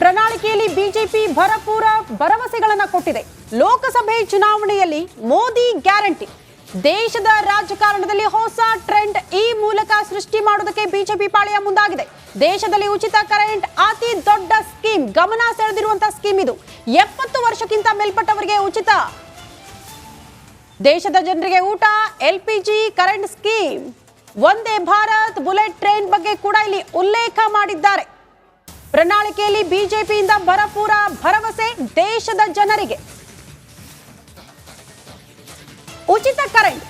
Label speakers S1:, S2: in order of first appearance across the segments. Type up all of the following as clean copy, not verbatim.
S1: ಪ್ರಣಾಳಿಕೆಯಲ್ಲಿ ಬಿಜೆಪಿ ಭರಪೂರ ಭರವಸೆಗಳನ್ನು ಕೊಟ್ಟಿದೆ. ಲೋಕಸಭೆ ಚುನಾವಣೆಯಲ್ಲಿ ಮೋದಿ ಗ್ಯಾರಂಟಿ. ದೇಶದ ರಾಜಕಾರಣದಲ್ಲಿ ಹೊಸ ಟ್ರೆಂಡ್ ಈ ಮೂಲಕ ಸೃಷ್ಟಿ ಮಾಡುವುದಕ್ಕೆ ಬಿಜೆಪಿ ಪಾಳೆಯ ಮುಂದಾಗಿದೆ. ದೇಶದಲ್ಲಿ ಉಚಿತ ಕರೆಂಟ್ ಅತಿ ದೊಡ್ಡ ಸ್ಕೀಮ್, ಗಮನ ಸೆಳೆದಿರುವಂತಹ ಸ್ಕೀಮ್ ಇದು. 70 ವರ್ಷಕ್ಕಿಂತ ಮೇಲ್ಪಟ್ಟವರಿಗೆ ಉಚಿತ. ದೇಶದ ಜನರಿಗೆ ಊಟ, LPG, current scheme, Vande Bharat, bullet train ಬಗ್ಗೆ ಕೂಡ ಇಲ್ಲಿ ಉಲ್ಲೇಖ ಮಾಡಿದ್ದಾರೆ. ಪ್ರಣಾಳಿಕೆಯಲ್ಲಿ ಬಿಜೆಪಿಯಿಂದ ಭರಪೂರ ಭರವಸೆ. ದೇಶದ ಜನರಿಗೆ ಉಚಿತ ಕರೆಂಟ್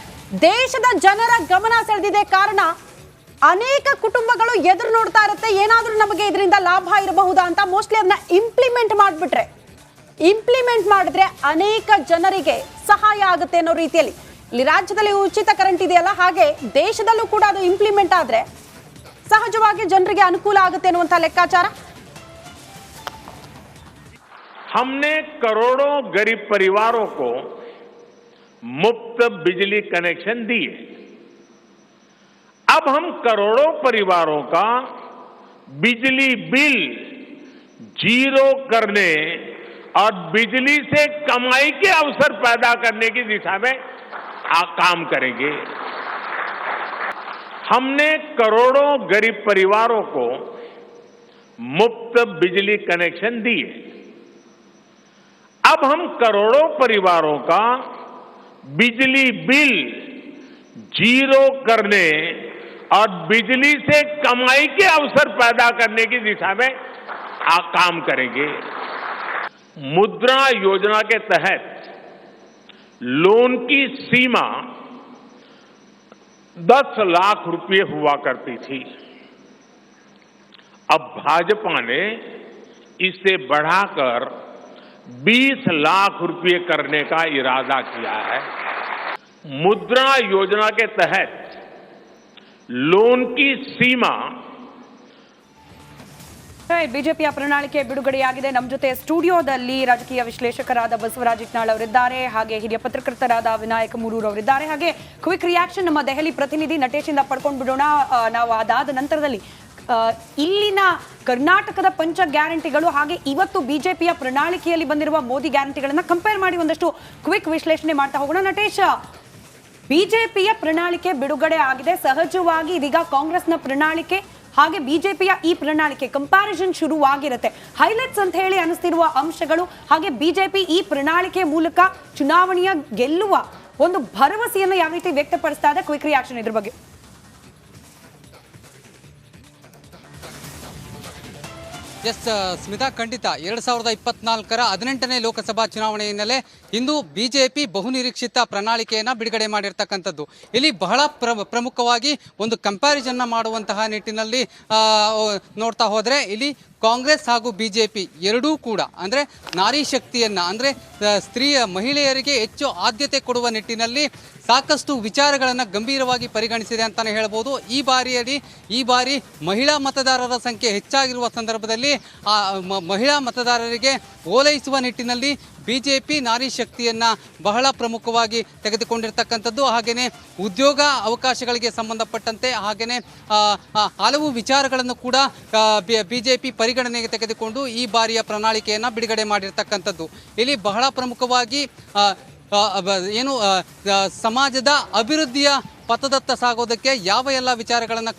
S1: ದೇಶದ ಜನರ ಗಮನ ಸೆಳೆದಿದೆ. ಕಾರಣ ಅನೇಕ ಕುಟುಂಬಗಳು ಎದುರು ನೋಡ್ತಾ ಇರುತ್ತೆ, ಏನಾದ್ರೂ ನಮಗೆ ಇದರಿಂದ ಲಾಭ ಇರಬಹುದಾ ಅಂತ. ಮೋಸ್ಟ್ಲಿ ಅದನ್ನ ಇಂಪ್ಲಿಮೆಂಟ್ ಮಾಡಿದ್ರೆ ಅನೇಕ ಜನರಿಗೆ ಸಹಾಯ ಆಗುತ್ತೆ ಅನ್ನೋ ರೀತಿಯಲ್ಲಿ ಇಲ್ಲಿ ರಾಜ್ಯದಲ್ಲಿ ಉಚಿತ ಕರೆಂಟ್ ಇದೆಯಲ್ಲ, ಹಾಗೆ ದೇಶದಲ್ಲೂ ಕೂಡ ಅದು ಇಂಪ್ಲಿಮೆಂಟ್ ಆದ್ರೆ ಸಹಜವಾಗಿ ಜನರಿಗೆ ಅನುಕೂಲ ಆಗುತ್ತೆ ಅನ್ನುವಂತ ಲೆಕ್ಕಾಚಾರ.
S2: हमने करोड़ों गरीब परिवारों को मुफ्त बिजली कनेक्शन दिए. अब हम करोड़ों परिवारों का बिजली बिल जीरो करने और बिजली से कमाई के अवसर पैदा करने की दिशा में काम करेंगे. हमने करोड़ों गरीब परिवारों को मुफ्त बिजली कनेक्शन दिए. अब हम करोड़ों परिवारों का बिजली बिल जीरो करने और बिजली से कमाई के अवसर पैदा करने की दिशा में काम करेंगे. मुद्रा योजना के तहत लोन की सीमा 10 लाख रुपए हुआ करती थी. अब भाजपा ने इसे बढ़ाकर 20 लाख रुपए करने का इरादा किया है. मुद्रा योजना के तहत लोन की सीमा
S1: ಬಿಜೆಪಿಯ ಪ್ರಣಾಳಿಕೆ ಬಿಡುಗಡೆಯಾಗಿದೆ. ನಮ್ಮ ಜೊತೆ ಸ್ಟುಡಿಯೋದಲ್ಲಿ ರಾಜಕೀಯ ವಿಶ್ಲೇಷಕರಾದ ಬಸವರಾಜ್ ಇಟ್ನಾಳ್ ಅವರಿದ್ದಾರೆ, ಹಾಗೆ ಹಿರಿಯ ಪತ್ರಕರ್ತರಾದ ವಿನಾಯಕ ಮೂರೂರು ಅವರಿದ್ದಾರೆ, ಹಾಗೆ ಕ್ವಿಕ್ ರಿಯಾಕ್ಷನ್ ನಮ್ಮ ದೆಹಲಿ ಪ್ರತಿನಿಧಿ ನಟೇಶಿಂದ ಪಡ್ಕೊಂಡು ಬಿಡೋಣ. ನಾವು ಅದಾದ ನಂತರದಲ್ಲಿ ಇಲ್ಲಿನ ಕರ್ನಾಟಕದ ಪಂಚ ಗ್ಯಾರಂಟಿಗಳು ಹಾಗೆ ಇವತ್ತು ಬಿಜೆಪಿಯ ಪ್ರಣಾಳಿಕೆಯಲ್ಲಿ ಬಂದಿರುವ ಮೋದಿ ಗ್ಯಾರಂಟಿಗಳನ್ನ ಕಂಪೇರ್ ಮಾಡಿ ಒಂದಷ್ಟು ಕ್ವಿಕ್ ವಿಶ್ಲೇಷಣೆ ಮಾಡ್ತಾ ಹೋಗೋಣ. ನಟೇಶ್, ಬಿಜೆಪಿಯ ಪ್ರಣಾಳಿಕೆ ಬಿಡುಗಡೆ ಆಗಿದೆ. ಸಹಜವಾಗಿ ಇದೀಗ ಕಾಂಗ್ರೆಸ್ನ ಪ್ರಣಾಳಿಕೆ ಹಾಗೆ ಬಿಜೆಪಿಯ ಈ ಪ್ರಣಾಳಿಕೆ ಕಂಪ್ಯಾರಿಸನ್ ಶುರುವಾಗಿರುತ್ತೆ. ಹೈಲೈಟ್ಸ್ ಅಂತ ಹೇಳಿ ಅನಿಸ್ತಿರುವ ಅಂಶಗಳು ಹಾಗೆ ಬಿಜೆಪಿ ಈ ಪ್ರಣಾಳಿಕೆ ಮೂಲಕ ಚುನಾವಣೆಯ ಗೆಲ್ಲುವ ಒಂದು ಭರವಸೆಯನ್ನು ಯಾವ ರೀತಿ ವ್ಯಕ್ತಪಡಿಸ್ತಾ ಇದೆ, ಕ್ವಿಕ್ ರಿಯಾಕ್ಷನ್ ಇದ್ರ ಬಗ್ಗೆ.
S3: ಎಸ್ ಸ್ಮಿತಾ, ಖಂಡಿತ 2024ರ 18ನೇ ಲೋಕಸಭಾ ಚುನಾವಣೆ ಹಿನ್ನೆಲೆ ಇಂದು ಬಿಜೆಪಿ ಬಹುನಿರೀಕ್ಷಿತ ಪ್ರಣಾಳಿಕೆಯನ್ನು ಬಿಡುಗಡೆ ಮಾಡಿರ್ತಕ್ಕಂಥದ್ದು. ಇಲ್ಲಿ ಬಹಳ ಪ್ರಮುಖವಾಗಿ ಒಂದು ಕಂಪ್ಯಾರಿಸನ್ನ ಮಾಡುವಂತಹ ನಿಟ್ಟಿನಲ್ಲಿ ನೋಡ್ತಾ ಹೋದರೆ ಇಲ್ಲಿ ಕಾಂಗ್ರೆಸ್ ಹಾಗೂ ಬಿಜೆಪಿ ಎರಡೂ ಕೂಡ ಅಂದರೆ ನಾರಿ ಶಕ್ತಿಯನ್ನು ಅಂದರೆ ಮಹಿಳೆಯರಿಗೆ ಹೆಚ್ಚು ಆದ್ಯತೆ ಕೊಡುವ ನಿಟ್ಟಿನಲ್ಲಿ ಸಾಕಷ್ಟು ವಿಚಾರಗಳನ್ನು ಗಂಭೀರವಾಗಿ ಪರಿಗಣಿಸಿದೆ ಅಂತಲೇ ಹೇಳ್ಬೋದು. ಈ ಬಾರಿ ಮಹಿಳಾ ಮತದಾರರ ಸಂಖ್ಯೆ ಹೆಚ್ಚಾಗಿರುವ ಸಂದರ್ಭದಲ್ಲಿ ಮಹಿಳಾ ಮತದಾರರಿಗೆ ಓಲೈಸುವ ನಿಟ್ಟಿನಲ್ಲಿ ಬಿಜೆಪಿ ನಾರಿ ಶಕ್ತಿಯನ್ನು ಬಹಳ ಪ್ರಮುಖವಾಗಿ ತೆಗೆದುಕೊಂಡಿರ್ತಕ್ಕಂಥದ್ದು. ಹಾಗೆಯೇ ಉದ್ಯೋಗ ಅವಕಾಶಗಳಿಗೆ ಸಂಬಂಧಪಟ್ಟಂತೆ ಹಾಗೆಯೇ ಹಲವು ವಿಚಾರಗಳನ್ನು ಕೂಡ ಬಿಜೆಪಿ ಪರಿಗಣನೆಗೆ ತೆಗೆದುಕೊಂಡು ಈ ಬಾರಿಯ ಪ್ರಣಾಳಿಕೆಯನ್ನು ಬಿಡುಗಡೆ ಮಾಡಿರ್ತಕ್ಕಂಥದ್ದು. ಇಲ್ಲಿ ಬಹಳ ಪ್ರಮುಖವಾಗಿ ಸಮಾಜದ ಅಭಿವೃದ್ಧಿಯ ಪಥದತ್ತ ಸಾಗೋದಕ್ಕೆ ಯಾವ ಎಲ್ಲ ವಿಚಾರಗಳನ್ನು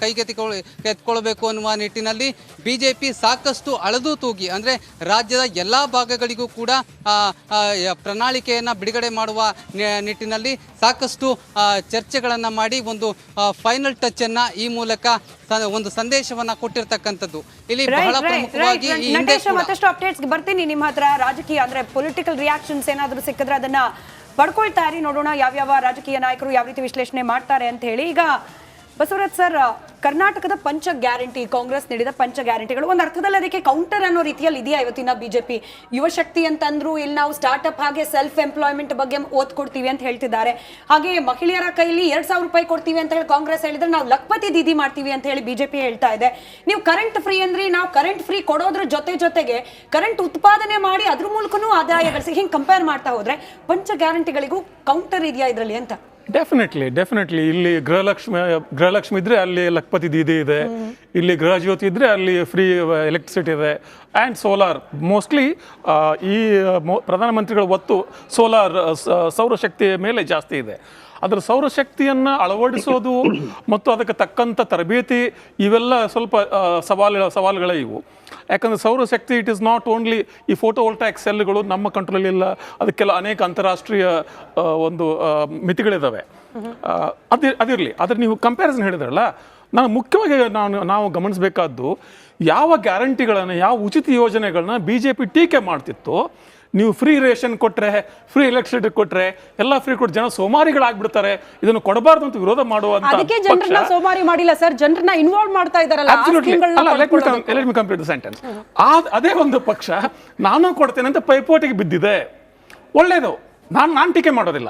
S3: ಎತ್ಕೊಳ್ಬೇಕು ಅನ್ನುವ ನಿಟ್ಟಿನಲ್ಲಿ ಬಿಜೆಪಿ ಸಾಕಷ್ಟು ಅಳೆದು ತೂಗಿ ಅಂದರೆ ರಾಜ್ಯದ ಎಲ್ಲ ಭಾಗಗಳಿಗೂ ಕೂಡ ಪ್ರಣಾಳಿಕೆಯನ್ನು ಬಿಡುಗಡೆ ಮಾಡುವ ನಿಟ್ಟಿನಲ್ಲಿ ಸಾಕಷ್ಟು ಚರ್ಚೆಗಳನ್ನು ಮಾಡಿ ಒಂದು ಫೈನಲ್ ಟಚನ್ನು ಈ ಮೂಲಕ ಒಂದು ಸಂದೇಶವನ್ನು ಕೊಟ್ಟಿರ್ತಕ್ಕಂಥದ್ದು. ಇಲ್ಲಿ ಬಹಳ ಪ್ರಮುಖವಾಗಿ
S1: ಮತ್ತಷ್ಟು ಅಪ್ಡೇಟ್ಸ್ ಬರ್ತೀನಿ ನಿಮ್ಮ ಹತ್ರ. ರಾಜಕೀಯ ಅಂದ್ರೆ ಪೊಲಿಟಿಕಲ್ ರಿಯಾಕ್ಷನ್ಸ್ ಏನಾದರೂ ಸಿಕ್ಕಿದ್ರೆ ಅದನ್ನ ಪಡ್ಕೊಳ್ತಾ ಇರಿ, ನೋಡೋಣ ಯಾವ್ಯಾವ ರಾಜಕೀಯ ನಾಯಕರು ಯಾವ ರೀತಿ ವಿಶ್ಲೇಷಣೆ ಮಾಡ್ತಾರೆ ಅಂತ ಹೇಳಿ. ಈಗ ಬಸವರಾಜ್ ಸರ್, ಕರ್ನಾಟಕದ ಪಂಚ ಗ್ಯಾರಂಟಿ, ಕಾಂಗ್ರೆಸ್ ನೀಡಿದ ಪಂಚ ಗ್ಯಾರಂಟಿಗಳು ಒಂದು ಅರ್ಥದಲ್ಲಿ ಅದಕ್ಕೆ ಕೌಂಟರ್ ಅನ್ನೋ ರೀತಿಯಲ್ಲಿ ಇದೆಯಾ ಇವತ್ತಿನ ಬಿಜೆಪಿ? ಯುವ ಶಕ್ತಿ ಅಂತಂದ್ರು, ಇಲ್ಲಿ ನಾವು ಸ್ಟಾರ್ಟ್ಅಪ್ ಹಾಗೆ ಸೆಲ್ಫ್ ಎಂಪ್ಲಾಯ್ಮೆಂಟ್ ಬಗ್ಗೆ ಓದ್ ಕೊಡ್ತೀವಿ ಅಂತ ಹೇಳ್ತಿದ್ದಾರೆ. ಹಾಗೆ ಮಹಿಳೆಯರ ಕೈಲಿ 2,000 ರೂಪಾಯಿ ಕೊಡ್ತೀವಿ ಅಂತ ಹೇಳಿ ಕಾಂಗ್ರೆಸ್ ಹೇಳಿದ್ರೆ, ನಾವು ಲಕ್ಪತಿ ದೀದಿ ಮಾಡ್ತೀವಿ ಅಂತ ಹೇಳಿ ಬಿಜೆಪಿ ಹೇಳ್ತಾ ಇದೆ. ನೀವು ಕರೆಂಟ್ ಫ್ರೀ ಅಂದ್ರೆ ನಾವು ಕರೆಂಟ್ ಫ್ರೀ ಕೊಡೋದ್ರ ಜೊತೆಗೆ ಕರೆಂಟ್ ಉತ್ಪಾದನೆ ಮಾಡಿ ಅದ್ರ ಮೂಲಕನೂ ಆದಾಯ ಗಳಿಸಿ, ಹಿಂಗೆ ಕಂಪೇರ್ ಮಾಡ್ತಾ ಹೋದ್ರೆ ಪಂಚ ಗ್ಯಾರಂಟಿಗಳಿಗೂ ಕೌಂಟರ್ ಇದೆಯಾ ಇದರಲ್ಲಿ ಅಂತ?
S4: ಡೆಫಿನೆಟ್ಲಿ ಇಲ್ಲಿ ಗೃಹಲಕ್ಷ್ಮಿ ಇದ್ರೆ ಅಲ್ಲಿ ಲಖಪತಿ ದೀದಿ ಇದೆ, ಇಲ್ಲಿ ಗೃಹ ಜ್ಯೋತಿ ಇದ್ರೆ ಅಲ್ಲಿ ಫ್ರೀ ಎಲೆಕ್ಟ್ರಿಸಿಟಿ ಇದೆ, ಆ್ಯಂಡ್ ಸೋಲಾರ್ ಮೋಸ್ಟ್ಲಿ ಈ ಪ್ರಧಾನಮಂತ್ರಿಗಳ ಒತ್ತು ಸೋಲಾರ್ ಸೌರಶಕ್ತಿಯ ಮೇಲೆ ಜಾಸ್ತಿ ಇದೆ. ಅದರ ಸೌರಶಕ್ತಿಯನ್ನು ಅಳವಡಿಸೋದು ಮತ್ತು ಅದಕ್ಕೆ ತಕ್ಕಂಥ ತರಬೇತಿ ಇವೆಲ್ಲ ಸ್ವಲ್ಪ ಸವಾಲುಗಳೇ ಇವು. ಯಾಕಂದರೆ ಸೌರಶಕ್ತಿ ಇಟ್ ಇಸ್ ನಾಟ್ ಓನ್ಲಿ ಈ ಫೋಟೋವೋಲ್ಟಾಯಿಕ್ ಸೆಲ್ಗಳು ನಮ್ಮ ಕಂಟ್ರೋಲಲ್ಲಿಲ್ಲ, ಅದಕ್ಕೆಲ್ಲ ಅನೇಕ ಅಂತಾರಾಷ್ಟ್ರೀಯ ಒಂದು ಮಿತಿಗಳಿದ್ದಾವೆ. ಅದಿರಲಿ, ಆದರೆ ನೀವು ಕಂಪ್ಯಾರಿಸನ್ ಹೇಳಿದ್ರಲ್ಲ, ನಾನು ಮುಖ್ಯವಾಗಿ ನಾವು ಗಮನಿಸಬೇಕಾದ್ದು ಯಾವ ಗ್ಯಾರಂಟಿಗಳನ್ನು, ಯಾವ ಉಚಿತ ಯೋಜನೆಗಳನ್ನ BJP ಟೀಕೆ ಮಾಡ್ತಿತ್ತು. ನೀವು ಫ್ರೀ ರೇಷನ್ ಕೊಟ್ಟರೆ, ಫ್ರೀ ಎಲೆಕ್ಟ್ರಿಸಿಟಿ ಕೊಟ್ಟರೆ, ಎಲ್ಲ ಫ್ರೀ ಕೊಟ್ಟು ಜನ ಸೋಮಾರಿಗಳಾಗ್ಬಿಡ್ತಾರೆ, ಇದನ್ನು ಕೊಡಬಾರ್ದು ಅಂತ ವಿರೋಧ ಮಾಡುವಂತ
S1: ಅದಕ್ಕೆ ಜನರನ್ನ ಸೋಮಾರಿ ಮಾಡಿಲ್ಲ ಸರ್, ಜನರನ್ನ ಇನ್ವಾಲ್ವ್ ಮಾಡ್ತಾ ಇದ್ದಾರಲ್ಲ.
S4: Let me complete the sentence. ಅದೇ ಒಂದು ಪಕ್ಷ ನಾನು ಕೊಡ್ತೇನೆ ಅಂತ ಪೈಪೋಟಿಗೆ ಬಿದ್ದಿದೆ. ಒಳ್ಳೇದು, ನಾನು ಟೀಕೆ ಮಾಡೋದಿಲ್ಲ.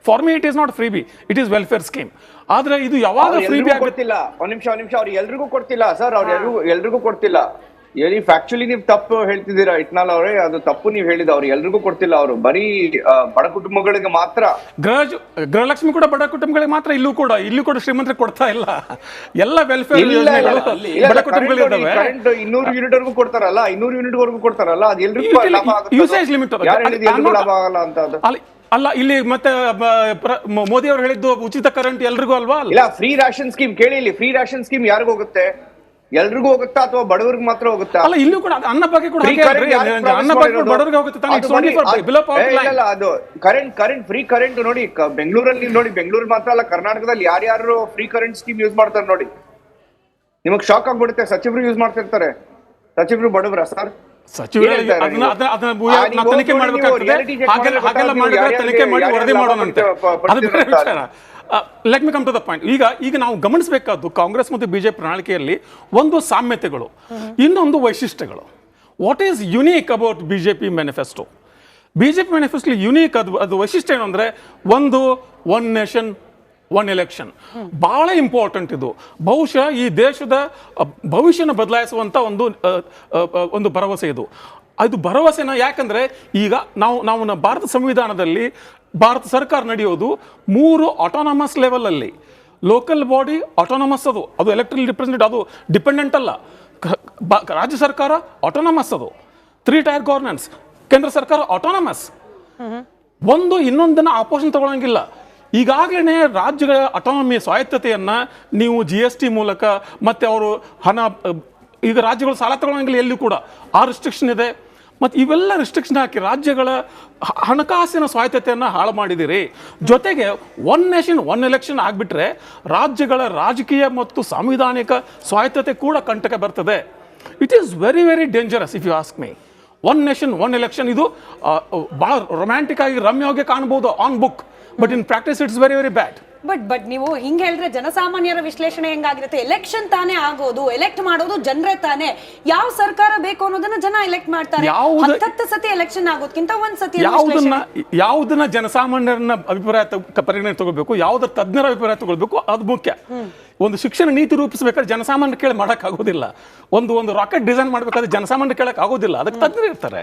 S4: For me it is not free B, it is welfare scheme. ಆದ್ರೆ ಇದು ಯಾವಾಗ ಫ್ರೀ ಬಿ
S5: ಆಗುತ್ತಿಲ್ಲ. ಒಂದ್ ನಿಮಿಷ ಅವ್ರು ಎಲ್ರಿಗೂ ಕೊಡ್ತಿಲ್ಲ ಸರ್, ಎಲ್ರಿಗೂ ಕೊಡ್ತಿಲ್ಲ. ಫ್ಯಾಕ್ಚುಲಿ ನೀವು ತಪ್ಪು ಹೇಳ್ತಿದ್ದೀರಾ ಇಟ್ನಾಲ್ ಅವರೇ, ಅದು ತಪ್ಪು ನೀವು ಹೇಳಿದ. ಅವ್ರು ಎಲ್ರಿಗೂ ಕೊಡ್ತಿಲ್ಲ, ಅವರು ಬರೀ ಬಡ ಕುಟುಂಬಗಳಿಗೆ ಮಾತ್ರ.
S4: ಗೃಹಲಕ್ಷ್ಮಿ ಕೂಡ ಬಡ ಕುಟುಂಬಗಳಿಗೆ ಮಾತ್ರ, ಇಲ್ಲೂ ಕೂಡ ಶ್ರೀಮಂತರಿಗೆ ಕೊಡ್ತಾ ಇಲ್ಲ. ಎಲ್ಲ ವೆಲ್ಫೇರ್ ಬಡ ಕುಟುಂಬಗಳಿಗೆ
S5: ಕರೆಂಟ್ 200 ಯೂನಿಟ್ ವರೆಗೂ ಕೊಡ್ತಾರಲ್ಲ, 200 ಯೂನಿಟ್ ವರೆಗೂ ಕೊಡ್ತಾರಲ್ಲ, ಅದು ಎಲ್ರಿಗೂ ಲಾಭ ಆಗುತ್ತೆ.
S4: ಯೂಸೇಜ್ ಲಿಮಿಟ್
S5: ಲಾಭ ಆಗಲ್ಲ ಅಂತ
S4: ಅಲ್ಲ. ಇಲ್ಲಿ ಮತ್ತೆ ಮೋದಿ ಅವರು ಹೇಳಿದ್ದು ಉಚಿತ ಕರೆಂಟ್ ಎಲ್ರಿಗೂ ಅಲ್ವಾ?
S5: ಇಲ್ಲ, ಫ್ರೀ ರೇಷನ್ ಸ್ಕೀಮ್ ಕೇಳಿ. ಇಲ್ಲಿ ಫ್ರೀ ರೇಷನ್ ಸ್ಕೀಮ್ ಯಾರಿಗೂ ಹೋಗುತ್ತೆ? ಎಲ್ರಿಗೂ ಹೋಗುತ್ತಾ ಅಥವಾ ಬಡವರಿಗೆ ಮಾತ್ರ ಹೋಗುತ್ತಾ?
S4: ಅಲ್ಲ, ಇಲ್ಲೂ ಕೂಡ ಅನ್ನ ಬಗ್ಗೆ ಕೂಡ ಅನ್ನ ಬಗ್ಗೆ ಬಡವರಿಗೆ ಹೋಗುತ್ತೆ ತಾನೆ.
S5: ಅದು ಕರೆಂಟ್ ಫ್ರೀ ಕರೆಂಟ್ ನೋಡಿ, ಬೆಂಗಳೂರಲ್ಲಿ ನೋಡಿ, ಬೆಂಗಳೂರು ಮಾತ್ರ ಅಲ್ಲ, ಕರ್ನಾಟಕದಲ್ಲಿ ಯಾರ್ಯಾರು ಫ್ರೀ ಕರೆಂಟ್ ಸ್ಕೀಮ್ ಯೂಸ್ ಮಾಡ್ತಾರೆ ನೋಡಿ, ನಿಮಗ್ ಶಾಕ್ ಆಗ್ಬಿಡುತ್ತೆ. ಸಚಿವರು ಯೂಸ್ ಮಾಡ್ತಿರ್ತಾರೆ. ಸಚಿವರು ಬಡವರ ಸರ್?
S4: ತನಿಖೆ ಮಾಡಬೇಕಾಗ್ತದೆ. ಹಾಗೆಲ್ಲ ಮಾಡಿದ್ರೆ ತನಿಖೆ ಮಾಡಿ ವರದಿ ಮಾಡೋಣಂತೆ. Let me come to the point. ಈಗ ನಾವು ಗಮನಿಸಬೇಕಾದ್ದು ಕಾಂಗ್ರೆಸ್ ಮತ್ತು BJP ಪ್ರಣಾಳಿಕೆಯಲ್ಲಿ ಒಂದು ಸಾಮ್ಯತೆಗಳು, ಇನ್ನೊಂದು ವೈಶಿಷ್ಟ್ಯಗಳು. What is unique about BJP manifesto? BJP manifesto unique ಅದು ವೈಶಿಷ್ಟ್ಯ ಏನು ಅಂದರೆ, ಒಂದು ಒನ್ ನೇಷನ್ ಒನ್ ಎಲೆಕ್ಷನ್. ಬಹಳ ಇಂಪಾರ್ಟೆಂಟ್ ಇದು. ಬಹುಶಃ ಈ ದೇಶದ ಭವಿಷ್ಯನ ಬದಲಾಯಿಸುವಂಥ ಒಂದು ಭರವಸೆ ಇದು. ಅದು ಭರವಸೆನ ಯಾಕಂದರೆ ಈಗ ನಾವು ಭಾರತ ಸಂವಿಧಾನದಲ್ಲಿ ಭಾರತ ಸರ್ಕಾರ ನಡೆಯೋದು 3 ಆಟೋನಮಸ್ ಲೆವೆಲಲ್ಲಿ. ಲೋಕಲ್ ಬಾಡಿ ಆಟೋನಮಸ್, ಅದು ಎಲೆಕ್ಟ್ರಲ್ ರಿಪ್ರೆಸೆಂಟೇಟಿವ್, ಅದು ಡಿಪೆಂಡೆಂಟ್ ಅಲ್ಲ. ರಾಜ್ಯ ಸರ್ಕಾರ ಆಟೋನಮಸ್, ಅದು 3 ಟೈರ್ ಗವರ್ನೆನ್ಸ್. ಕೇಂದ್ರ ಸರ್ಕಾರ ಆಟೋನಮಸ್. ಒಂದು ಇನ್ನೊಂದನ್ನು ಆಪೋಷನ್ ತಗೊಳ್ಳಂಗಿಲ್ಲ. ಈಗಾಗಲೇ ರಾಜ್ಯಗಳ ಅಟಾನಮಿ ಸ್ವಾಯತ್ತತೆಯನ್ನು ನೀವು GST ಮೂಲಕ ಮತ್ತು ಅವರು ಈಗ ರಾಜ್ಯಗಳು ಸಾಲ ತಗೊಳ್ಳಂಗಿಲ್ಲ ಎಲ್ಲೂ ಕೂಡ, ಆ ರಿಸ್ಟ್ರಿಕ್ಷನ್ ಇದೆ. ಮತ್ತು ಇವೆಲ್ಲ ರಿಸ್ಟ್ರಿಕ್ಷನ್ ಹಾಕಿ ರಾಜ್ಯಗಳ ಹಣಕಾಸಿನ ಸ್ವಾಯತ್ತತೆಯನ್ನು ಹಾಳು ಮಾಡಿದಿರಿ. ಜೊತೆಗೆ ಒನ್ ನೇಷನ್ ಒನ್ ಎಲೆಕ್ಷನ್ ಆಗಿಬಿಟ್ರೆ ರಾಜ್ಯಗಳ ರಾಜಕೀಯ ಮತ್ತು ಸಾಂವಿಧಾನಿಕ ಸ್ವಾಯತ್ತತೆ ಕೂಡ ಕಂಟಕ ಬರ್ತದೆ. It is very very dangerous if you ask me. One nation one election ಇದು ಭಾಳ ರೊಮ್ಯಾಂಟಿಕ್ ಆಗಿ ರಮ್ಯವಾಗಿ ಕಾಣ್ಬೋದು on book, but in practice it's very very bad.
S1: But ನೀವು ಹಿಂಗೆ ಹೇಳಿದ್ರೆ ಜನಸಾಮಾನ್ಯರ ವಿಶ್ಲೇಷಣೆ ಹೆಂಗಾಗಿರುತ್ತೆ? ಎಲೆಕ್ಷನ್ ತಾನೇ ಆಗೋದು, ಎಲೆಕ್ಟ್ ಮಾಡೋದು ಜನರೇ ತಾನೇ. ಯಾವ ಸರ್ಕಾರ ಬೇಕು ಅನ್ನೋದನ್ನ ಜನ ಎಲೆಕ್ಟ್ ಮಾಡ್ತಾರೆ. 10 ಸತಿ ಎಲೆಕ್ಷನ್ ಆಗೋದ್ಕಿಂತ ಒಂದ್ ಸತಿ
S4: ಯಾವುದನ್ನ ಜನಸಾಮಾನ್ಯರನ್ನ ಅಭಿಪ್ರಾಯ ಪರಿಗಣನೆ ತಗೋಬೇಕು, ಯಾವ್ದು ತಜ್ಞರ ಅಭಿಪ್ರಾಯ ತಗೊಳ್ಬೇಕು, ಅದು ಮುಖ್ಯ. ಒಂದು ಶಿಕ್ಷಣ ನೀತಿ ರೂಪಿಸಬೇಕಾದ್ರೆ ಜನಸಾಮಾನ್ಯ ಕೇಳಿ ಮಾಡಕ್ ಆಗೋದಿಲ್ಲ. ಒಂದು ರಾಕೆಟ್ ಡಿಸೈನ್ ಮಾಡ್ಬೇಕಾದ್ರೆ ಜನಸಾಮಾನ್ಯ ಕೇಳಕ್ ಆಗೋದಿಲ್ಲ, ಅದಕ್ಕೆ ತಜ್ಞರು ಇರ್ತಾರೆ.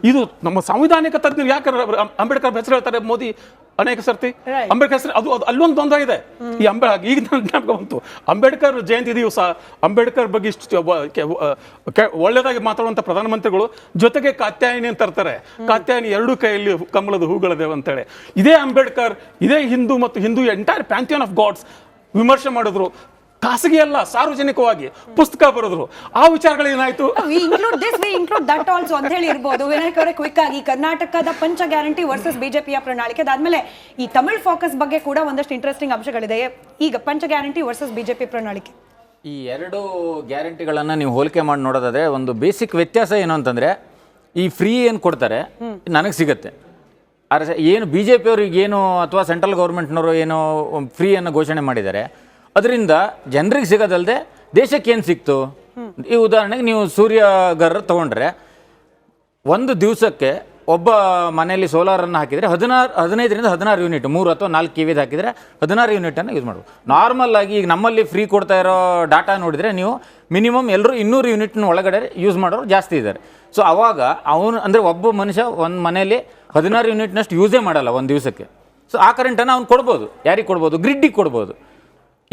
S4: ಇದು ನಮ್ಮ ಸಾಂವಿಧಾನಿಕ ತಜ್ಞರು. ಯಾಕೆ ಅಂಬೇಡ್ಕರ್ ಹೆಸರು ಹೇಳ್ತಾರೆ ಮೋದಿ ಅನೇಕ ಸರ್ತಿ? ಅಂಬೇಡ್ಕರ್ ಹೆಸರು ಅದು ಅಲ್ಲೊಂದು ದ್ವಂದ್ವ ಇದೆ. ಈಗ ಬಂತು ಅಂಬೇಡ್ಕರ್ ಜಯಂತಿ ದಿವಸ ಅಂಬೇಡ್ಕರ್ ಬಗ್ಗೆ ಇಷ್ಟು ಒಳ್ಳೆದಾಗಿ ಮಾತಾಡುವಂತ ಪ್ರಧಾನಮಂತ್ರಿಗಳು ಜೊತೆಗೆ ಕಾತ್ಯಾಯಿನಿ ಅಂತ ತರ್ತಾರೆ. ಕಾತ್ಯಾಯಿನಿ 2 ಕೈಯಲ್ಲಿ ಕಮಲದ ಹೂಗಳದೇವ ಅಂತೇಳಿ. ಇದೇ ಅಂಬೇಡ್ಕರ್ ಇದೇ ಹಿಂದೂ ಮತ್ತು ಹಿಂದೂ ಎಂಟೈರ್ ಪ್ಯಾಂಥಿಯನ್ ಆಫ್ ಗಾಡ್ಸ್ ವಿಮರ್ಶೆ ಮಾಡಿದ್ರು. ಖಾಸಗಿ ಅಲ್ಲ, ಸಾರ್ವಜನಿಕವಾಗಿ ಪುಸ್ತಕ ಬರೆದ್ರು. ಆ ವಿಚಾರಗಳೇನಾಯ್ತು?
S1: ಅಂತ ಹೇಳಿ ಇರ್ಬೋದು. ವಿನಾಯಕ್ ಅವರೇ, ಕ್ವಿಕ್ ಆಗಿ ಕರ್ನಾಟಕದ ಪಂಚ ಗ್ಯಾರಂಟಿ ವರ್ಸಸ್ BJPಯ ಪ್ರಣಾಳಿಕೆ ಅದಾದ್ಮೇಲೆ ಈ ತಮಿಳ್ ಫೋಕಸ್ ಬಗ್ಗೆ ಕೂಡ ಒಂದಷ್ಟು ಇಂಟ್ರೆಸ್ಟಿಂಗ್ ಅಂಶಗಳಿದೆ. ಈಗ ಪಂಚ ಗ್ಯಾರಂಟಿ ವರ್ಸಸ್ BJP ಪ್ರಣಾಳಿಕೆ,
S6: ಈ 2 ಗ್ಯಾರಂಟಿಗಳನ್ನು ನೀವು ಹೋಲಿಕೆ ಮಾಡಿ ನೋಡೋದಾದ್ರೆ ಒಂದು ಬೇಸಿಕ್ ವ್ಯತ್ಯಾಸ ಏನು ಅಂತಂದ್ರೆ, ಈ ಫ್ರೀ ಏನು ಕೊಡ್ತಾರೆ ನನಗೆ ಸಿಗುತ್ತೆ. ಆದರೆ ಏನು BJP ಅವ್ರಿಗೆ ಏನು ಅಥವಾ ಸೆಂಟ್ರಲ್ ಗೌರ್ಮೆಂಟ್ನವರು ಏನು ಫ್ರೀಯನ್ನು ಘೋಷಣೆ ಮಾಡಿದ್ದಾರೆ, ಅದರಿಂದ ಜನರಿಗೆ ಸಿಗೋದಲ್ಲದೆ ದೇಶಕ್ಕೆ ಏನು ಸಿಕ್ತು? ಈ ಉದಾಹರಣೆಗೆ ನೀವು ಸೂರ್ಯಗರ್ ತೊಗೊಂಡ್ರೆ, ಒಂದು ದಿವಸಕ್ಕೆ ಒಬ್ಬ ಮನೆಯಲ್ಲಿ ಸೋಲಾರನ್ನು ಹಾಕಿದರೆ 15ರಿಂದ 16 ಯೂನಿಟ್, 3 ಅಥವಾ 4 KV ಹಾಕಿದರೆ 16 ಯೂನಿಟನ್ನು ಯೂಸ್ ಮಾಡ್ಬೋದು. ನಾರ್ಮಲ್ ಆಗಿ ಈಗ ನಮ್ಮಲ್ಲಿ ಫ್ರೀ ಕೊಡ್ತಾ ಇರೋ ಡಾಟಾ ನೋಡಿದರೆ ನೀವು ಮಿನಿಮಮ್ ಎಲ್ಲರೂ 200 ಯೂನಿಟ್ನ ಒಳಗಡೆ ಯೂಸ್ ಮಾಡೋರು ಜಾಸ್ತಿ ಇದ್ದಾರೆ. ಸೊ ಅವಾಗ ಅವನು ಅಂದರೆ ಒಬ್ಬ ಮನುಷ್ಯ ಒಂದು ಮನೆಯಲ್ಲಿ 16 ಯೂನಿಟ್ನಷ್ಟು ಯೂಸೇ ಮಾಡಲ್ಲ ಒಂದು ದಿವಸಕ್ಕೆ. ಸೊ ಆ ಕರೆಂಟನ್ನು ಅವ್ನು ಕೊಡ್ಬೋದು. ಯಾರಿಗೆ ಕೊಡ್ಬೋದು? ಗ್ರಿಡ್ಡಿಗೆ ಕೊಡ್ಬೋದು.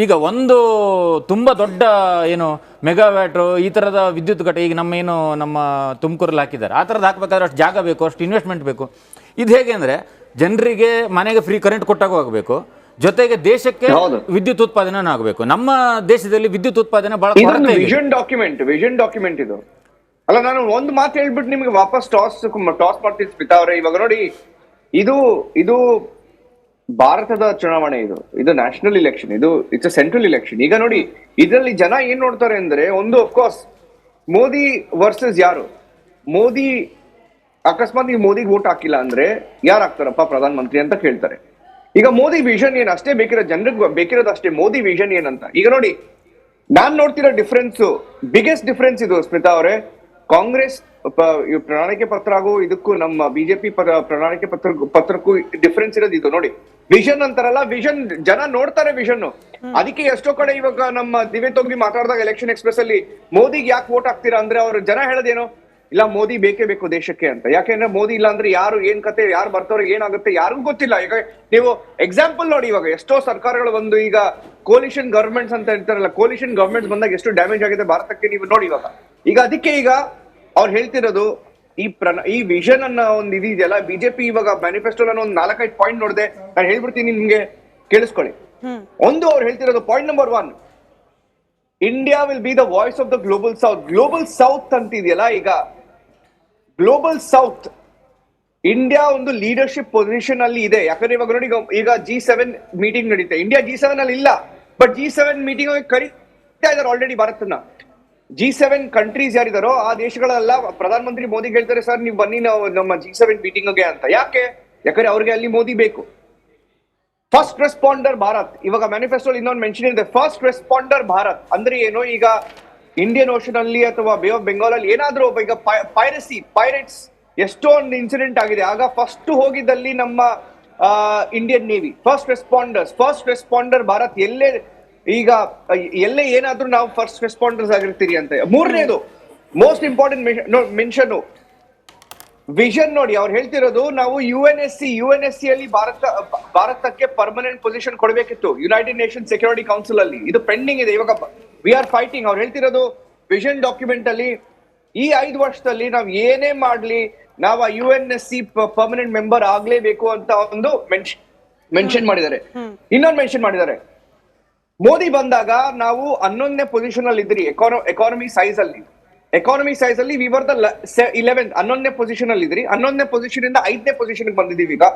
S6: ಈಗ ಒಂದು ತುಂಬ ದೊಡ್ಡ ಏನು ಮೆಗಾವ್ಯಾಟ್ರು ಈ ಥರದ ವಿದ್ಯುತ್ ಘಟ ಈಗ ನಮ್ಮ ತುಮಕೂರಲ್ಲಿ ಹಾಕಿದ್ದಾರೆ. ಆ ಥರದ್ದು ಹಾಕಬೇಕಾದ್ರೆ ಅಷ್ಟು ಜಾಗ ಬೇಕು, ಅಷ್ಟು ಇನ್ವೆಸ್ಟ್ಮೆಂಟ್ ಬೇಕು. ಇದು ಹೇಗೆ ಅಂದರೆ ಜನರಿಗೆ ಮನೆಗೆ ಫ್ರೀ ಕರೆಂಟ್ ಕೊಟ್ಟಾಗೂ ಆಗಬೇಕು, ಜೊತೆಗೆ ದೇಶಕ್ಕೆ ವಿದ್ಯುತ್ ಉತ್ಪಾದನೆ ಆಗಬೇಕು. ನಮ್ಮ ದೇಶದಲ್ಲಿ ವಿದ್ಯುತ್ ಉತ್ಪಾದನೆ ಬಹಳ
S5: ವಿಷನ್ ಡಾಕ್ಯುಮೆಂಟ್ ಇದು ಅಲ್ಲ. ನಾನು ಒಂದು ಮಾತು ಹೇಳ್ಬಿಟ್ಟು ನಿಮ್ಗೆ ವಾಪಸ್ ಟಾಸ್ ಮಾಡ್ತೀನಿ ಸ್ಮಿತಾ ಅವರೇ. ಇವಾಗ ನೋಡಿ, ಇದು ಭಾರತದ ಚುನಾವಣೆ, ಇದು national election, it's a central election. ಈಗ ನೋಡಿ, ಇದರಲ್ಲಿ ಜನ ಏನ್ ನೋಡ್ತಾರೆ ಅಂದ್ರೆ, ಒಂದು ಅಫ್ಕೋರ್ಸ್ ಮೋದಿ ವರ್ಸಸ್ ಯಾರು. ಮೋದಿ ಅಕಸ್ಮಾತ್ ನೀವು ಮೋದಿಗೆ ವೋಟ್ ಹಾಕಿಲ್ಲ ಅಂದ್ರೆ ಯಾರು ಆಗ್ತಾರಪ್ಪ ಪ್ರಧಾನ ಮಂತ್ರಿ ಅಂತ ಕೇಳ್ತಾರೆ. ಈಗ ಮೋದಿ ವಿಷನ್ ಏನ್ ಅಷ್ಟೇ ಬೇಕಿರೋ ಜನರಿಗೆ ಬೇಕಿರೋದು ಅಷ್ಟೇ. ಮೋದಿ ವಿಷನ್ ಏನಂತ ಈಗ ನೋಡಿ, ನಾನ್ ನೋಡ್ತಿರೋ ಡಿಫ್ರೆನ್ಸ್, ಬಿಗ್ಗೆಸ್ಟ್ ಡಿಫ್ರೆನ್ಸ್ ಇದು ಸ್ಮಿತಾ ಅವರೇ. ಕಾಂಗ್ರೆಸ್ ಪ್ರಣಾಳಿಕೆ ಪತ್ರ ಹಾಗೂ ಇದಕ್ಕೂ ನಮ್ಮ ಬಿಜೆಪಿ ಪ್ರಣಾಳಿಕೆ ಪತ್ರಕ್ಕೂ ಡಿಫ್ರೆನ್ಸ್ ಇರೋದು ಇದು ನೋಡಿ. ವಿಷನ್ ಅಂತಾರಲ್ಲ, ವಿಷನ್ ಜನ ನೋಡ್ತಾರೆ ವಿಷನ್. ಅದಕ್ಕೆ ಎಷ್ಟೋ ಕಡೆ ಇವಾಗ ನಮ್ಮ ದಿವ್ಯ ತೊಗ್ರಿ ಮಾತಾಡಿದಾಗ ಎಲೆಕ್ಷನ್ ಎಕ್ಸ್ಪ್ರೆಸ್ ಅಲ್ಲಿ ಮೋದಿಗೆ ಯಾಕೆ ವೋಟ್ ಹಾಕ್ತೀರಾ ಅಂದ್ರೆ ಅವ್ರ ಜನ ಹೇಳೋದೇನೋ, ಇಲ್ಲ ಮೋದಿ ಬೇಕೇ ಬೇಕು ದೇಶಕ್ಕೆ ಅಂತ. ಯಾಕೆಂದ್ರೆ ಮೋದಿ ಇಲ್ಲ ಅಂದ್ರೆ ಯಾರು ಏನ್ ಕತೆ, ಯಾರು ಬರ್ತಾರೋ ಏನಾಗುತ್ತೆ ಯಾರಿಗೂ ಗೊತ್ತಿಲ್ಲ. ಈಗ ನೀವು ಎಕ್ಸಾಂಪಲ್ ನೋಡಿ, ಇವಾಗ ಎಷ್ಟೋ ಸರ್ಕಾರಗಳು ಬಂದು ಈಗ ಕೋಲಿಷನ್ ಗವರ್ಮೆಂಟ್ಸ್ ಅಂತ ಹೇಳ್ತಾರಲ್ಲ, ಕೋಲಿಷನ್ ಗವರ್ಮೆಂಟ್ಸ್ ಬಂದಾಗ ಎಷ್ಟು ಡ್ಯಾಮೇಜ್ ಆಗಿದೆ ಭಾರತಕ್ಕೆ ನೀವು ನೋಡಿ ಇವಾಗ. ಈಗ ಅದಕ್ಕೆ ಈಗ ಅವ್ರು ಹೇಳ್ತಿರೋದು ಈ ವಿಷನ್ ಅನ್ನ ಒಂದು ಇದೆಯಲ್ಲ, ಬಿಜೆಪಿ ಇವಾಗ ಮ್ಯಾನಿಫೆಸ್ಟೋ ಒಂದು 4-5 ಪಾಯಿಂಟ್ ನೋಡಿದೆ, ನಾನು ಹೇಳ್ಬಿಡ್ತೀನಿ ನಿಮ್ಗೆ, ಕೇಳಿಸ್ಕೊಳ್ಳಿ. ಒಂದು ಅವ್ರು ಹೇಳ್ತಿರೋದು point number 1, India will be the voice of the global south. Global south ಅಂತ ಇದೆಯಲ್ಲ, ಈಗ ಗ್ಲೋಬಲ್ ಸೌತ್ ಇಂಡಿಯಾ ಒಂದು ಲೀಡರ್ಶಿಪ್ ಪೊಸಿಷನ್ ಅಲ್ಲಿ ಇದೆ. ಯಾಕಂದ್ರೆ ಇವಾಗ ನೋಡಿ, ಈಗ G7 ಮೀಟಿಂಗ್ ನಡೀತೆ, ಇಂಡಿಯಾ G7 ಅಲ್ಲಿ ಇಲ್ಲ, ಬಟ್ G7 ಮೀಟಿಂಗ್ ಕರೀತಾ ಇದಾರೆ ಆಲ್ರೆಡಿ ಭಾರತನ. G7 ಕಂಟ್ರೀಸ್ ಯಾರಿದಾರೋ ಆ ದೇಶಗಳೆಲ್ಲ ಪ್ರಧಾನ ಮಂತ್ರಿ ಮೋದಿಗೆ ಹೇಳ್ತಾರೆ, ಸರ್ ನೀವು ಬನ್ನಿ ನಾವು ನಮ್ಮ G7 ಮೀಟಿಂಗ್ಗೆ ಅಂತ. ಯಾಕಂದ್ರೆ ಅವ್ರಿಗೆ ಅಲ್ಲಿ ಮೋದಿ ಬೇಕು. ಫಸ್ಟ್ ರೆಸ್ಪಾಂಡರ್ ಭಾರತ್, ಇವಾಗ ಮ್ಯಾನಿಫೆಸ್ಟೋ ಇನ್ನೊಂದು ಮೆನ್ಷನ್ ಇದೆ, ಫಸ್ಟ್ ರೆಸ್ಪಾಂಡರ್ ಭಾರತ್ ಅಂದ್ರೆ ಏನು, ಈಗ ಇಂಡಿಯನ್ ಓಷನ್ ಅಲ್ಲಿ ಅಥವಾ ಬೇ ಆಫ್ ಬೆಂಗಾಲ್ ಅಲ್ಲಿ ಏನಾದ್ರೂ ಈಗ ಪೈರೇಟ್ಸ್ ಎಷ್ಟೊಂದು ಇನ್ಸಿಡೆಂಟ್ ಆಗಿದೆ, ಆಗ ಫಸ್ಟ್ ಹೋಗಿದ್ದಲ್ಲಿ ನಮ್ಮ ಇಂಡಿಯನ್ ನೇವಿ. ಫಸ್ಟ್ ರೆಸ್ಪಾಂಡರ್ ಭಾರತ್. ಎಲ್ಲೇ ಏನಾದ್ರೂ ನಾವು ಫಸ್ಟ್ ರೆಸ್ಪಾಂಡರ್ಸ್ ಆಗಿರ್ತೀರಿ ಅಂತ. ಮೂರನೇದು ಮೋಸ್ಟ್ ಇಂಪಾರ್ಟೆಂಟ್ ಮೆನ್ಷನ್ ವಿಷನ್ ನೋಡಿ, ಅವ್ರು ಹೇಳ್ತಿರೋದು ನಾವು ಯುಎನ್ಎಸ್ಸಿ ಅಲ್ಲಿ ಭಾರತಕ್ಕೆ ಪರ್ಮನೆಂಟ್ ಪೊಸಿಷನ್ ಕೊಡಬೇಕಿತ್ತು ಯುನೈಟೆಡ್ ನೇಷನ್ ಸೆಕ್ಯೂರಿಟಿ ಕೌನ್ಸಿಲ್ ಅಲ್ಲಿ. ಇದು ಪೆಂಡಿಂಗ್ ಇದೆ, ಇವಾಗ ವಿ ಆರ್ ಫೈಟಿಂಗ್. ಅವ್ರು ಹೇಳ್ತಿರೋದು ವಿಷನ್ ಡಾಕ್ಯುಮೆಂಟ್ ಅಲ್ಲಿ ಈ 5 ವರ್ಷದಲ್ಲಿ ನಾವ್ ಏನೇ ಮಾಡ್ಲಿ ನಾವು ಆ UNSC ಪರ್ಮನೆಂಟ್ ಮೆಂಬರ್ ಆಗ್ಲೇಬೇಕು ಅಂತ ಒಂದು ಮೆನ್ಷನ್ ಮಾಡಿದ್ದಾರೆ. ಇನ್ನೊಂದು ಮೆನ್ಷನ್ ಮಾಡಿದ್ದಾರೆ, ಮೋದಿ ಬಂದಾಗ ನಾವು 11ನೇ ಪೊಸಿಷನ್ ಅಲ್ಲಿ ಇದ್ರಿ ಎಕಾನಮಿ ಸೈಜ್ ಅಲ್ಲಿ ವಿ ವರ್ ದ 11ನೇ ಪೊಸಿಷನ್ ಅಲ್ಲಿ ಇದ್ರಿ. 11ನೇ ಪೊಸಿಷನ್ ಇಂದ 5ನೇ ಪೊಸಿಷನ್ ಬಂದಿದೀವಿ ಈಗ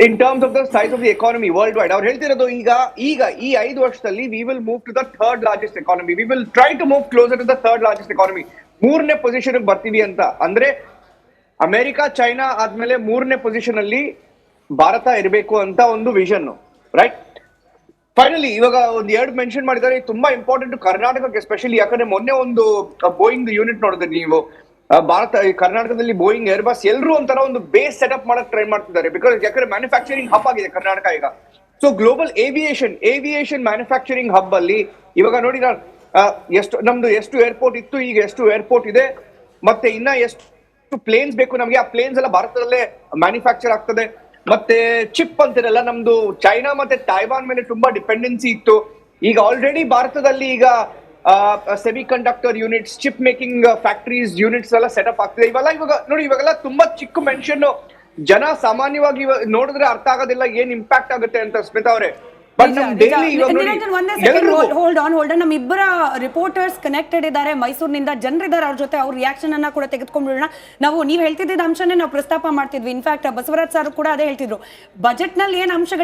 S5: in terms of the size of the economy worldwide. ಅವ್ರು ಹೇಳ್ತಿರೋದು ಈಗ ಈ 5 ವರ್ಷದಲ್ಲಿ we will move to the third largest economy, we will try to move closer to the third largest economy. 3ನೇ ಪೊಸಿಷನ್ ಬರ್ತೀವಿ ಅಂತ ಅಂದ್ರೆ ಅಮೆರಿಕ ಚೈನಾ ಆದ್ಮೇಲೆ 3ನೇ ಪೊಸಿಷನ್ ಅಲ್ಲಿ ಭಾರತ ಇರಬೇಕು ಅಂತ ಒಂದು ವಿಷನ್, ರೈಟ್? ಫೈನಲಿ ಇವಾಗ ಒಂದು 2 ಮೆನ್ಷನ್ ಮಾಡಿದ್ದಾರೆ, ತುಂಬಾ ಇಂಪಾರ್ಟೆಂಟ್ ಕರ್ನಾಟಕಕ್ಕೆ ಎಸ್ಪೆಷಲಿ. ಯಾಕಂದ್ರೆ ಮೊನ್ನೆ ಒಂದು ಬೋಯಿಂಗ್ ಯೂನಿಟ್ ನೋಡಿದ್ರೆ ನೀವು, ಕರ್ನಾಟಕದಲ್ಲಿ ಬೋಯಿಂಗ್ ಏರ್ಬಸ್ ಎಲ್ಲರೂ ಒಂಥರ ಒಂದು ಬೇಸ್ ಸೆಟಪ್ ಮಾಡಕ್ ಟ್ರೈ ಮಾಡ್ತಿದ್ದಾರೆ. ಯಾಕಂದ್ರೆ ಮ್ಯಾನುಫ್ಯಾಕ್ಚರಿಂಗ್ ಹಬ್ ಆಗಿದೆ ಕರ್ನಾಟಕ ಈಗ. So global aviation manufacturing hub ಅಲ್ಲಿ ಇವಾಗ ನೋಡಿ, ನಮ್ದು ಎಷ್ಟು ಏರ್ಪೋರ್ಟ್ ಇತ್ತು, ಈಗ ಎಷ್ಟು ಏರ್ಪೋರ್ಟ್ ಇದೆ, ಮತ್ತೆ ಇನ್ನ ಎಷ್ಟು ಪ್ಲೇನ್ಸ್ ಬೇಕು ನಮ್ಗೆ, ಆ ಪ್ಲೇನ್ಸ್ ಎಲ್ಲ ಭಾರತದಲ್ಲೇ ಮ್ಯಾನುಫ್ಯಾಕ್ಚರ್ ಆಗ್ತದೆ. ಮತ್ತೆ ಚಿಪ್ ಅಂತಿರಲ್ಲ, ನಮ್ದು ಚೈನಾ ಮತ್ತೆ ತೈವಾನ್ ಮೇಲೆ ತುಂಬಾ ಡಿಪೆಂಡೆನ್ಸಿ ಇತ್ತು. ಈಗ ಆಲ್ರೆಡಿ ಭಾರತದಲ್ಲಿ ಈಗ semi conductor units, chip making factories units ಎಲ್ಲ ಸೆಟಪ್ ಆಗ್ತಿದೆ. ಇವಾಗೆಲ್ಲ ತುಂಬಾ ಚಿಕ್ಕ ಮೆನ್ಷನ್, ಜನ ಸಾಮಾನ್ಯವಾಗಿ ನೋಡಿದ್ರೆ ಅರ್ಥ ಆಗೋದಿಲ್ಲ ಏನ್ ಇಂಪ್ಯಾಕ್ಟ್ ಆಗುತ್ತೆ ಅಂತ ಸ್ಮಿತಾ ಅವರೇ.
S1: ಹೋಲ್ಡ್ ಆನ್ ನಮ್ಮ ಇಬ್ಬರ ರಿಪೋರ್ಟರ್ಸ್ ಕನೆಕ್ಟೆಡ್ ಇದ್ದಾರೆ ಮೈಸೂರಿನಿಂದ, ಜನರಿದ್ದಾರೆ ಅವ್ರ ಜೊತೆ. ಅವ್ರ ರಿಯಾಕ್ಷನ್ ಅನ್ನ ಕೂಡ ತೆಗೆದುಕೊಂಡ್ಬಿಡೋಣ. ನೀವು ಹೇಳ್ತಿದ್ದ ಅಂಶನೇ ನಾವು ಪ್ರಸ್ತಾಪ ಮಾಡ್ತಿದ್ವಿ. ಇನ್ಫ್ಯಾಕ್ಟ್ ಬಸವರಾಜ್ ಸರ್ ಕೂಡ ಅದೇ ಹೇಳ್ತಿದ್ರು, ಬಜೆಟ್ ನಲ್ಲಿ ಏನ್ ಅಂಶಗಳು